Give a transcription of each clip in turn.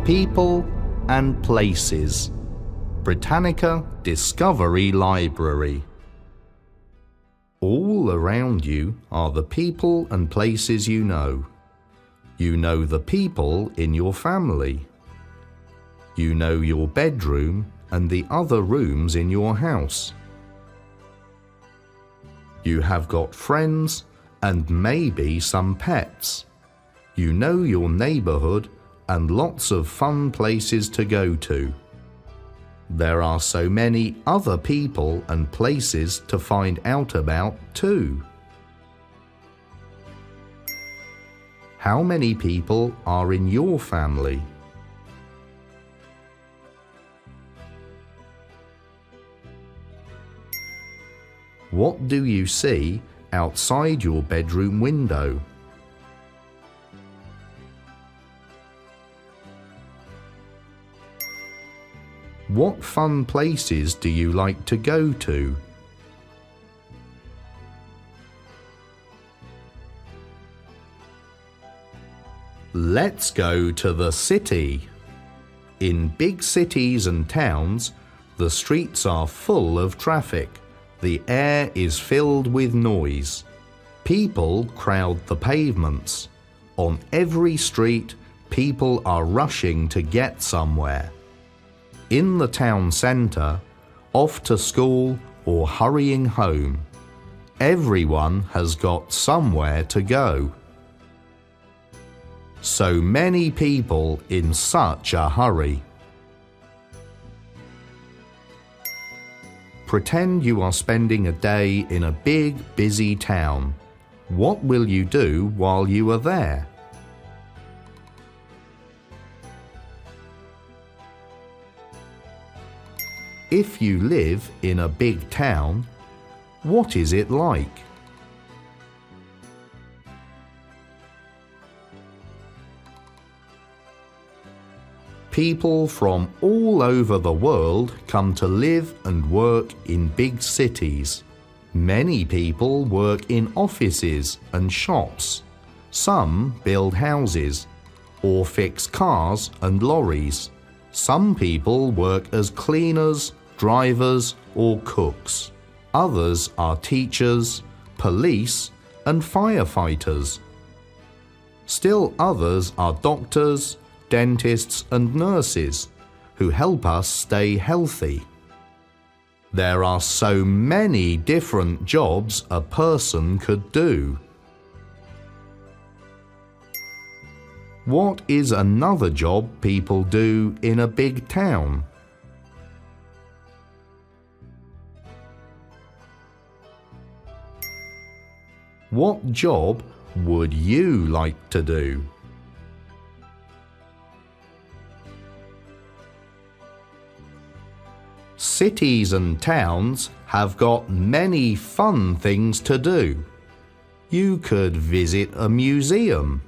People and Places. Britannica Discovery Library. All around you are the people and places you know. You know the people in your family. You know your bedroom and the other rooms in your house. You have got friends and maybe some pets. You know your neighborhood and lots of fun places to go to. There are so many other people and places to find out about too. How many people are in your family? What do you see outside your bedroom window? What fun places do you like to go to? Let's go to the city. In big cities and towns, the streets are full of traffic. The air is filled with noise. People crowd the pavements. On every street, people are rushing to get somewhere. In the town centre, off to school or hurrying home, everyone has got somewhere to go. So many people in such a hurry. Pretend you are spending a day in a big, busy town. What will you do while you are there? If you live in a big town, what is it like? People from all over the world come to live and work in big cities. Many people work in offices and shops. Some build houses or fix cars and lorries. Some people work as cleaners, drivers or cooks. Others are teachers, police and firefighters. Still others are doctors, dentists and nurses who help us stay healthy. There are so many different jobs a person could do. What is another job people do in a big town? What job would you like to do? Cities and towns have got many fun things to do. You could visit a museum.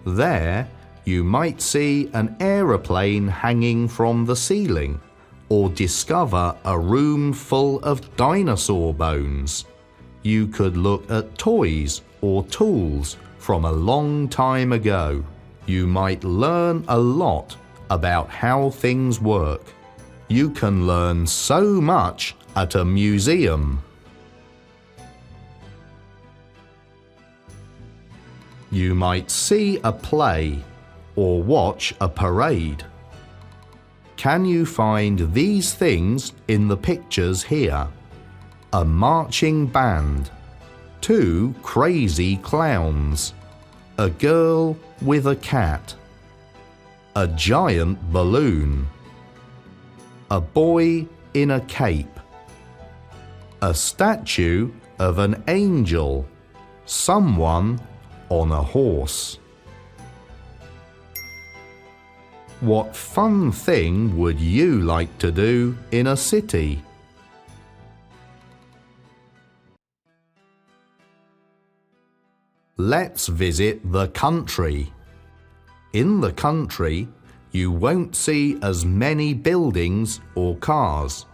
There, you might see an aeroplane hanging from the ceiling, or discover a room full of dinosaur bones. You could look at toys or tools from a long time ago. You might learn a lot about how things work. You can learn so much at a museum. You might see a play or watch a parade. Can you find these things in the pictures here? A marching band, 2 crazy clowns, a girl with a cat, a giant balloon, a boy in a cape, a statue of an angel, someone on a horse. What fun thing would you like to do in a city? Let's visit the country. In the country, you won't see as many buildings or cars.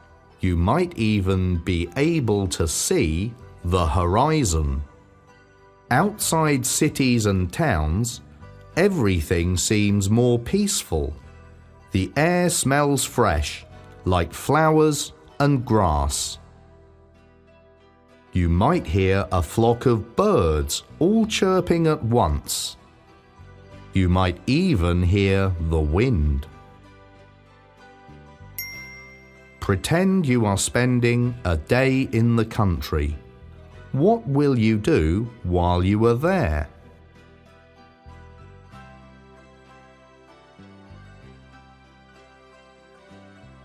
You might even be able to see the horizon. Outside cities and towns, everything seems more peaceful. The air smells fresh, like flowers and grass. You might hear a flock of birds all chirping at once. You might even hear the wind. Pretend you are spending a day in the country. What will you do while you are there?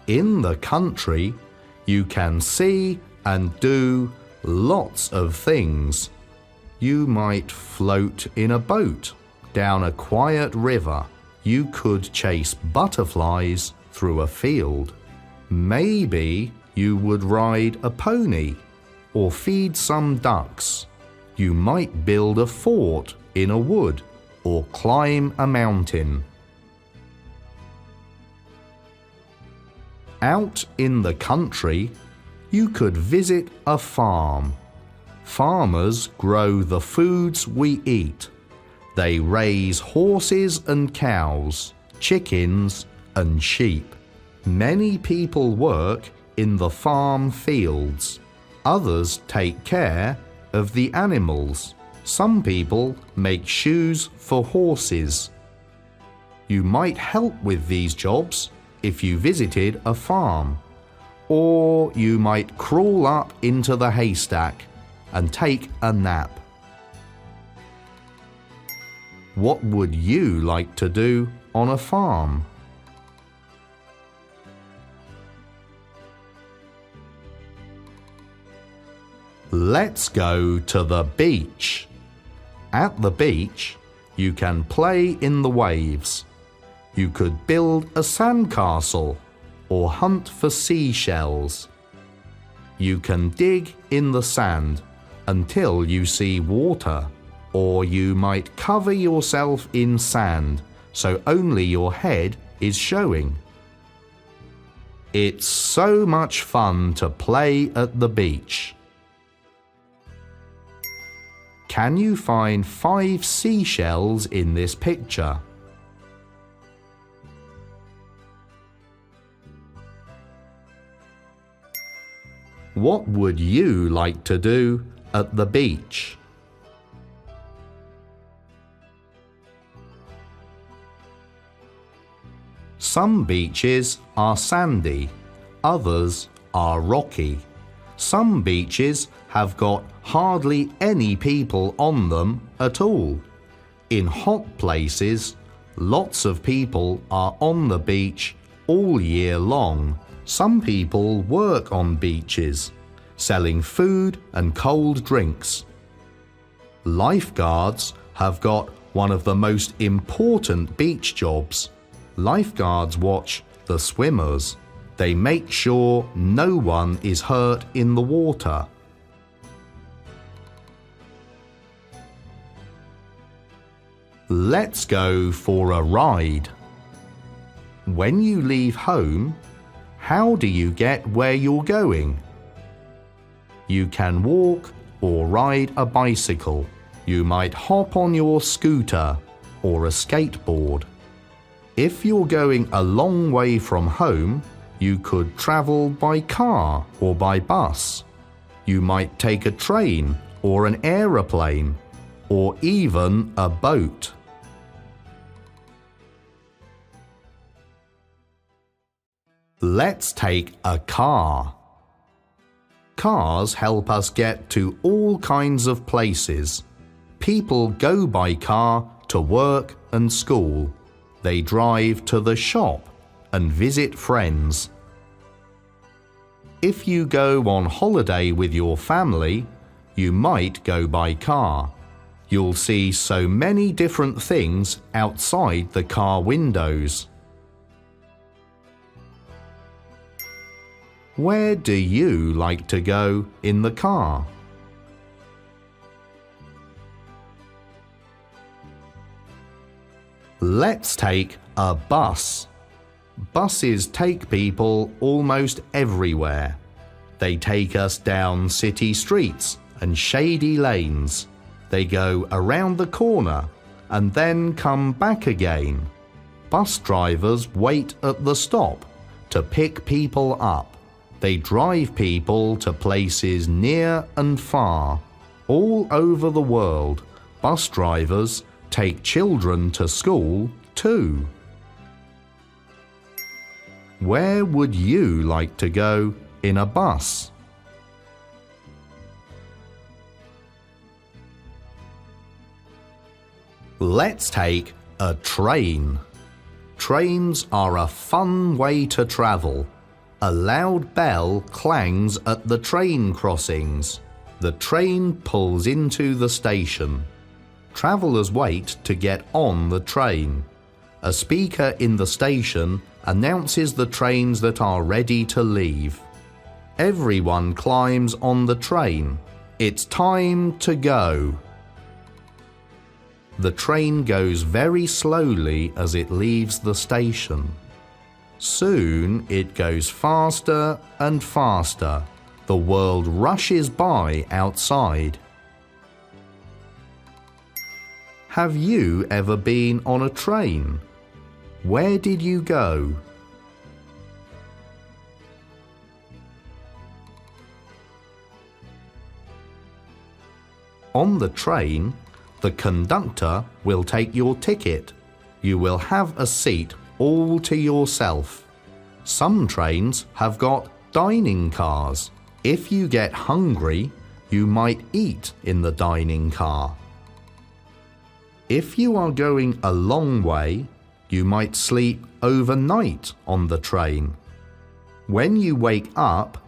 In the country, you can see and do lots of things. You might float in a boat down a quiet river. You could chase butterflies through a field. Maybe you would ride a pony or feed some ducks. You might build a fort in a wood or climb a mountain. Out in the country, you could visit a farm. Farmers grow the foods we eat. They raise horses and cows, chickens and sheep. Many people work in the farm fields. Others take care of the animals. Some people make shoes for horses. You might help with these jobs if you visited a farm, or you might crawl up into the haystack and take a nap. What would you like to do on a farm? Let's go to the beach. At the beach, you can play in the waves. You could build a sandcastle or hunt for seashells. You can dig in the sand until you see water, or you might cover yourself in sand so only your head is showing. It's so much fun to play at the beach. Can you find 5 seashells in this picture? What would you like to do at the beach? Some beaches are sandy, others are rocky. Some beaches have got hardly any people on them at all. In hot places, lots of people are on the beach all year long. Some people work on beaches, selling food and cold drinks. Lifeguards have got one of the most important beach jobs. Lifeguards watch the swimmers. They make sure no one is hurt in the water. Let's go for a ride. When you leave home, how do you get where you're going? You can walk or ride a bicycle. You might hop on your scooter or a skateboard. If you're going a long way from home, you could travel by car or by bus. You might take a train or an aeroplane or even a boat. Let's take a car. Cars help us get to all kinds of places. People go by car to work and school. They drive to the shop and visit friends. If you go on holiday with your family, you might go by car. You'll see so many different things outside the car windows. Where do you like to go in the car? Let's take a bus. Buses take people almost everywhere. They take us down city streets and shady lanes. They go around the corner and then come back again. Bus drivers wait at the stop to pick people up. They drive people to places near and far. All over the world, bus drivers take children to school too. Where would you like to go in a bus? Let's take a train. Trains are a fun way to travel. A loud bell clangs at the train crossings. The train pulls into the station. Travelers wait to get on the train. A speaker in the station announces the trains that are ready to leave. Everyone climbs on the train. It's time to go. The train goes very slowly as it leaves the station. Soon it goes faster and faster. The world rushes by outside. Have you ever been on a train? Where did you go? On the train, the conductor will take your ticket. You will have a seat all to yourself. Some trains have got dining cars. If you get hungry, you might eat in the dining car. If you are going a long way, you might sleep overnight on the train. When you wake up,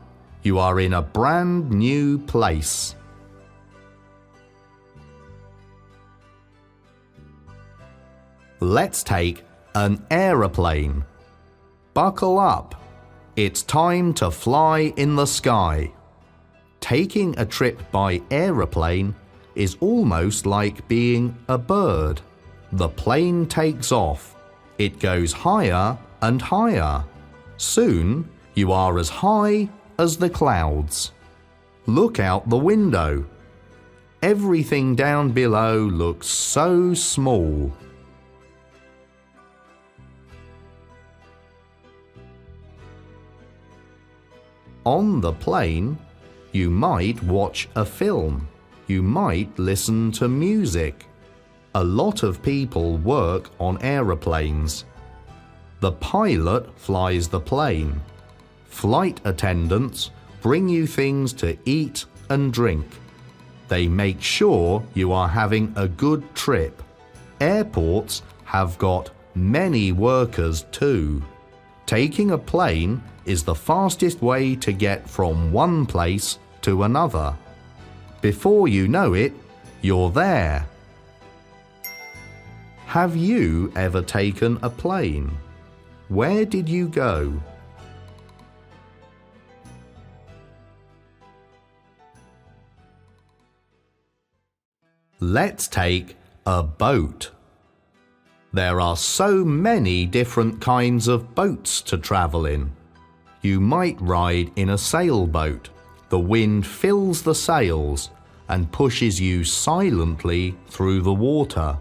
you are in a brand new place. Let's take an aeroplane. Buckle up. It's time to fly in the sky. Taking a trip by aeroplane is almost like being a bird. The plane takes off. It goes higher and higher. Soon you are as high as the clouds. Look out the window. Everything down below looks so small. On the plane, you might watch a film. You might listen to music. A lot of people work on aeroplanes. The pilot flies the plane. Flight attendants bring you things to eat and drink. They make sure you are having a good trip. Airports have got many workers too. Taking a plane is the fastest way to get from one place to another. Before you know it, you're there. Have you ever taken a plane? Where did you go? Let's take a boat. There are so many different kinds of boats to travel in. You might ride in a sailboat. The wind fills the sails and pushes you silently through the water.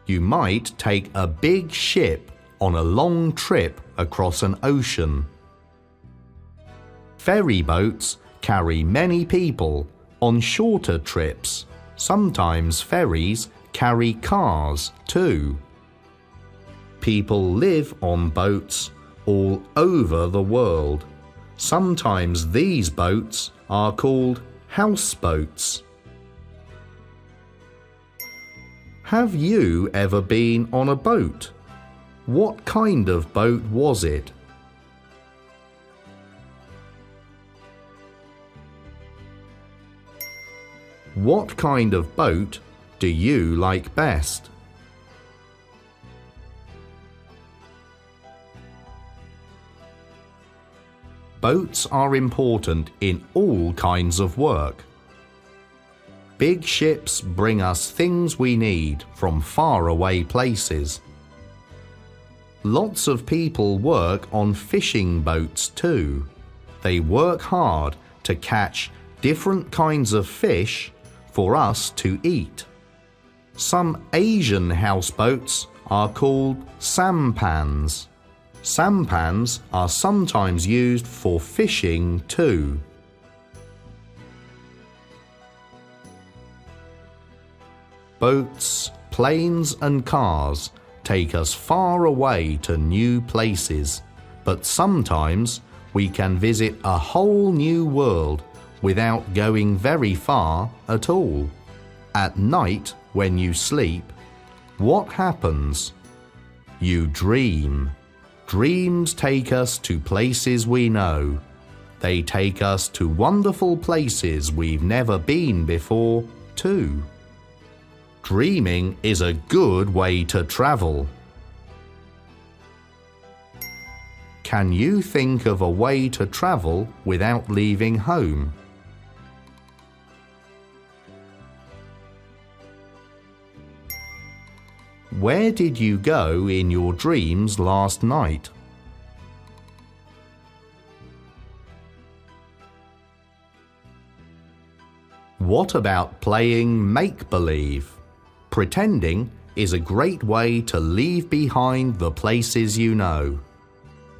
You might take a big ship on a long trip across an ocean. Ferry boats carry many people on shorter trips. Sometimes ferries carry cars too. People live on boats all over the world. Sometimes these boats are called houseboats. Have you ever been on a boat? What kind of boat was it? What kind of boat do you like best? Boats are important in all kinds of work. Big ships bring us things we need from faraway places. Lots of people work on fishing boats too. They work hard to catch different kinds of fish for us to eat. Some Asian houseboats are called sampans. Sampans are sometimes used for fishing too. Boats, planes and cars take us far away to new places, but sometimes we can visit a whole new world without going very far at all. At night, when you sleep, what happens? You dream. Dreams take us to places we know. They take us to wonderful places we've never been before, too. Dreaming is a good way to travel. Can you think of a way to travel without leaving home? Where did you go in your dreams last night? What about playing make-believe? Pretending is a great way to leave behind the places you know.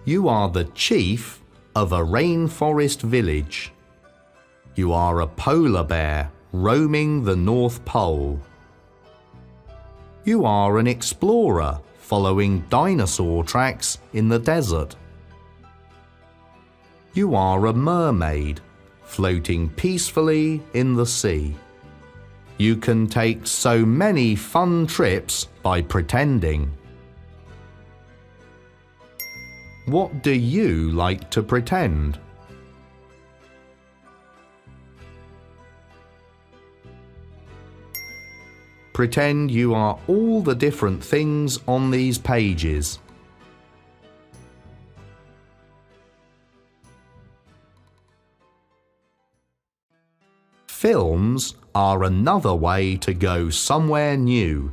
You are the chief of a rainforest village. You are a polar bear roaming the North Pole. You are an explorer following dinosaur tracks in the desert. You are a mermaid floating peacefully in the sea. You can take so many fun trips by pretending. What do you like to pretend? Pretend you are all the different things on these pages. Films are another way to go somewhere new.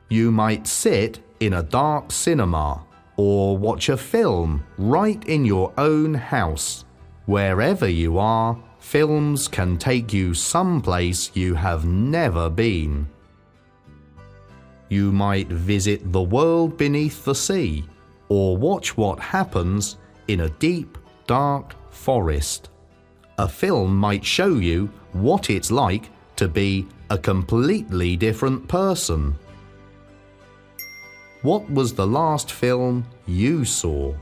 You might sit in a dark cinema or watch a film right in your own house. Wherever you are, films can take you someplace you have never been. You might visit the world beneath the sea or watch what happens in a deep, dark forest. A film might show you what it's like to be a completely different person. What was the last film you saw?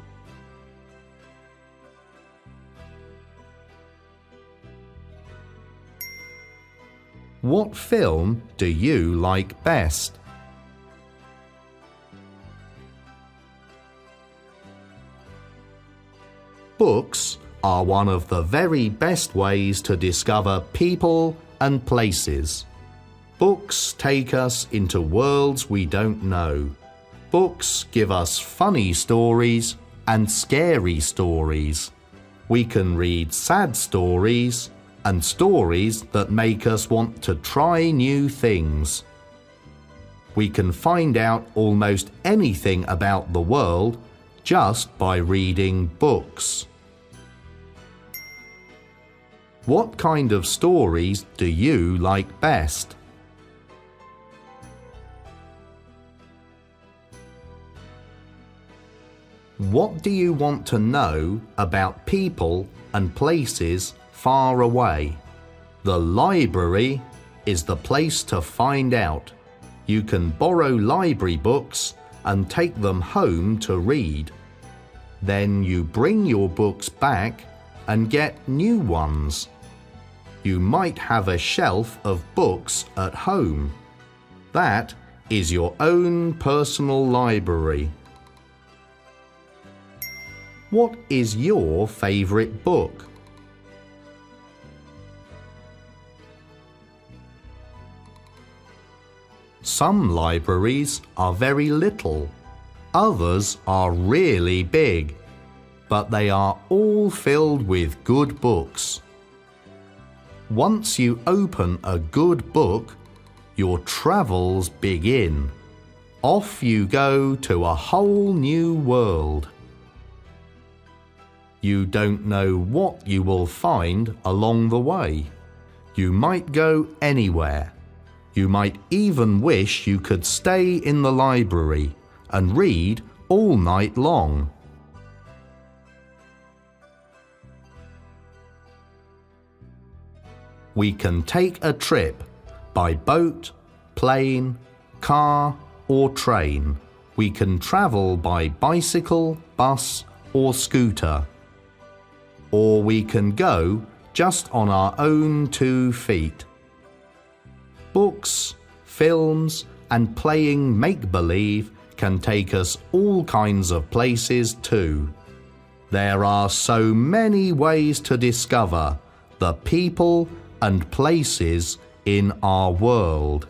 What film do you like best? Books are one of the very best ways to discover people and places. Books take us into worlds we don't know. Books give us funny stories and scary stories. We can read sad stories and stories that make us want to try new things. We can find out almost anything about the world just by reading books. What kind of stories do you like best? What do you want to know about people and places far away? The library is the place to find out. You can borrow library books and take them home to read. Then you bring your books back and get new ones. You might have a shelf of books at home. That is your own personal library. What is your favorite book? Some libraries are very little. Others are really big, but they are all filled with good books. Once you open a good book, your travels begin. Off you go to a whole new world. You don't know what you will find along the way. You might go anywhere. You might even wish you could stay in the library and read all night long. We can take a trip by boat, plane, car, or train. We can travel by bicycle, bus, or scooter. Or we can go just on our own 2 feet. Books, films, and playing make-believe can take us all kinds of places too. There are so many ways to discover the people and places in our world.